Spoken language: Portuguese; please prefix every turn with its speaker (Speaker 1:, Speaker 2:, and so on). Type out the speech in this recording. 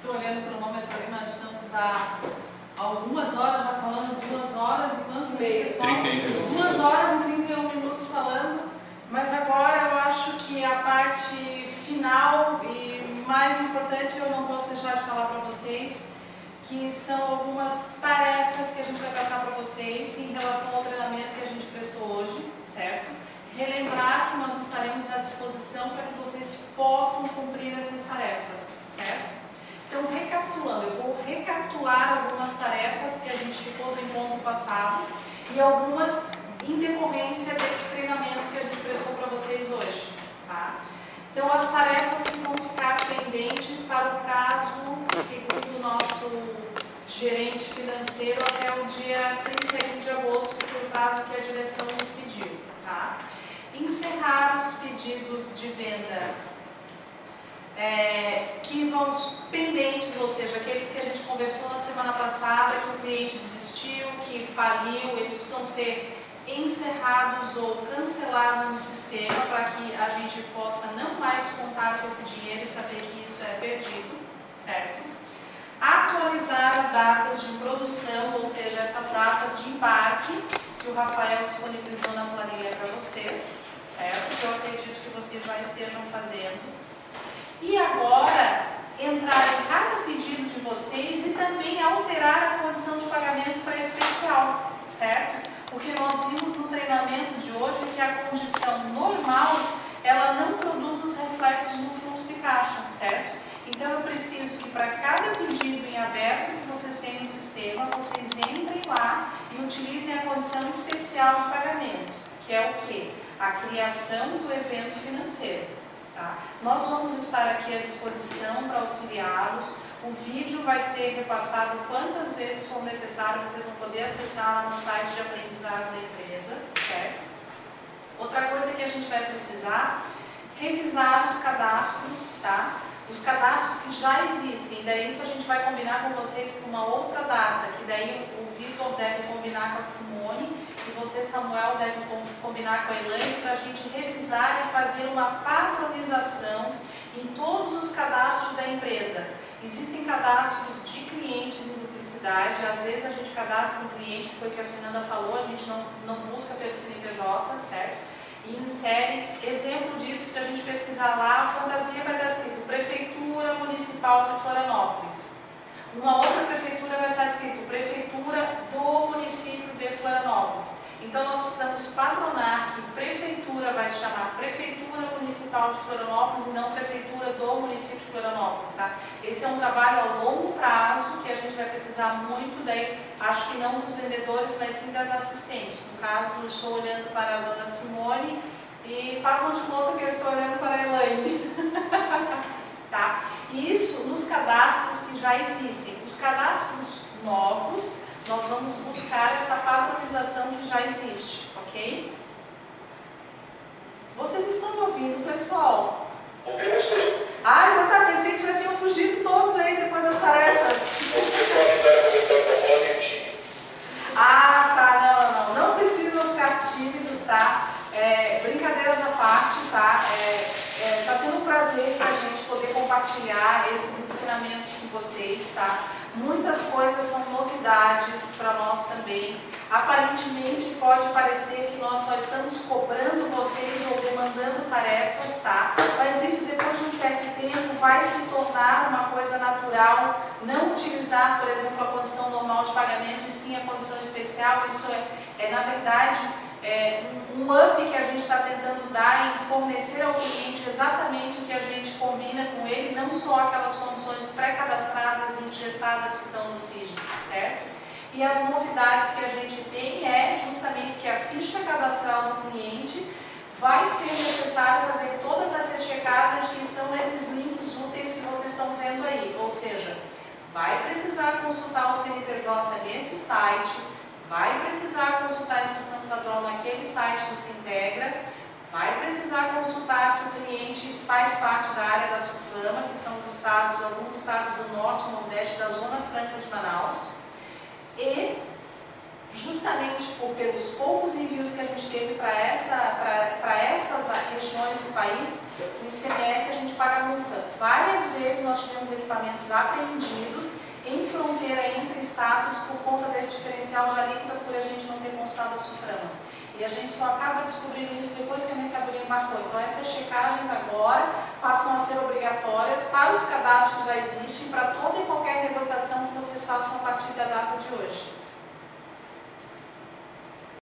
Speaker 1: Estou olhando o cronômetro ali, nós estamos há algumas horas já falando, 2 horas e quantos minutos?
Speaker 2: 31 minutos.
Speaker 1: 2 horas e 31 minutos falando, mas agora eu acho que a parte final e mais importante eu não posso deixar de falar para vocês, que são algumas tarefas que a gente vai passar para vocês em relação ao treinamento que a gente prestou hoje, certo? Relembrar que nós estaremos à disposição para que vocês possam cumprir essas tarefas, certo? Então, recapitulando, eu vou recapitular algumas tarefas que a gente ficou do encontro passado e algumas em decorrência desse treinamento que a gente prestou para vocês hoje, tá? Então, as tarefas que vão ficar pendentes para o prazo, segundo o nosso gerente financeiro, até o dia 31 de agosto, que foi o prazo que a direção nos pediu, tá? Encerrar os pedidos de venda que vão pendentes, ou seja, aqueles que a gente conversou na semana passada, que o cliente desistiu, que faliu, eles precisam ser encerrados ou cancelados no sistema para que a gente possa não mais contar com esse dinheiro e saber que isso é perdido, certo? Atualizar as datas de produção, ou seja, essas datas de embarque que o Rafael disponibilizou na planilha para vocês, certo? Que eu acredito que vocês já estejam fazendo. E agora, entrar em cada pedido de vocês e também alterar a condição de pagamento para especial, certo? Porque nós vimos no treinamento de hoje que a condição normal, ela não produz os reflexos no fluxo de caixa, certo? Então eu preciso que para cada pedido em aberto que vocês têm no sistema, vocês entrem lá e utilizem a condição especial de pagamento, que é o quê? A criação do evento financeiro. Tá? Nós vamos estar aqui à disposição para auxiliá-los. O vídeo vai ser repassado quantas vezes for necessário, vocês vão poder acessar lá no site de aprendizado da empresa, certo? Outra coisa que a gente vai precisar, revisar os cadastros, tá? Os cadastros que já existem, daí isso a gente vai combinar com vocês para uma outra data, que daí o Vitor deve combinar com a Simone e você, Samuel, deve combinar com a Elaine para a gente revisar e fazer uma padronização em todos os cadastros da empresa. Existem cadastros de clientes em duplicidade, às vezes a gente cadastra um cliente, que foi o que a Fernanda falou, a gente não busca pelo CNPJ, certo? E insere, exemplo disso, se a gente pesquisar lá, a fantasia vai estar escrito Prefeitura Municipal de Florianópolis. Uma outra prefeitura vai estar escrito Prefeitura do município de Florianópolis. Então nós precisamos padronar que prefeitura vai se chamar Prefeitura Municipal de Florianópolis e não Prefeitura do município de Florianópolis, tá? Esse é um trabalho a longo prazo que a gente vai precisar muito, daí acho que não dos vendedores, mas sim das assistentes. No caso, estou olhando para a dona Simone e façam de conta que eu estou olhando para a Elaine. Tá? E isso nos cadastros que já existem. Os cadastros novos, nós vamos buscar essa padronização que já existe, ok? Vocês estão me ouvindo, pessoal?
Speaker 3: Ouvimos sim.
Speaker 1: Ah, então tá, pensei que já tinham fugido todos aí depois das tarefas.
Speaker 3: Você pode estar conversando com a Rony e o time.
Speaker 1: Ah, tá, não precisam ficar tímidos, tá? Brincadeiras à parte, tá? Tá sendo um prazer para a gente poder compartilhar esses ensinamentos com vocês, tá? Muitas coisas são novidades para nós também. Aparentemente pode parecer que nós só estamos cobrando vocês ou demandando tarefas, tá? Mas isso depois de um certo tempo vai se tornar uma coisa natural, não utilizar, por exemplo, a condição normal de pagamento e sim a condição especial. Isso na verdade, um up que a gente está tentando dar em fornecer ao cliente exatamente o que a gente combina com ele, não só aquelas condições pré-cadastradas e engessadas que estão no CIG, certo? E as novidades que a gente tem é justamente que a ficha cadastral do cliente vai ser necessário fazer todas essas checagens que estão nesses links úteis que vocês estão vendo aí, ou seja, vai precisar consultar o CNPJ nesse site, vai precisar consultar a inscrição estadual naquele site do Sintegra, vai precisar consultar se o cliente faz parte da área da SUFAMA, que são os estados, alguns estados do norte e nordeste da Zona Franca de Manaus, e justamente pelos poucos envios que a gente teve para essas regiões do país, o ICMS a gente paga multa. Várias vezes nós tivemos equipamentos apreendidos em fronteira entre estados por conta desse diferencial de alíquota por a gente não ter constado a SUFRAMA. E a gente só acaba descobrindo isso depois que a mercadoria embarcou. Então essas checagens agora passam a ser obrigatórias para os cadastros que já existem, para toda e qualquer negociação que vocês façam a partir da data de hoje.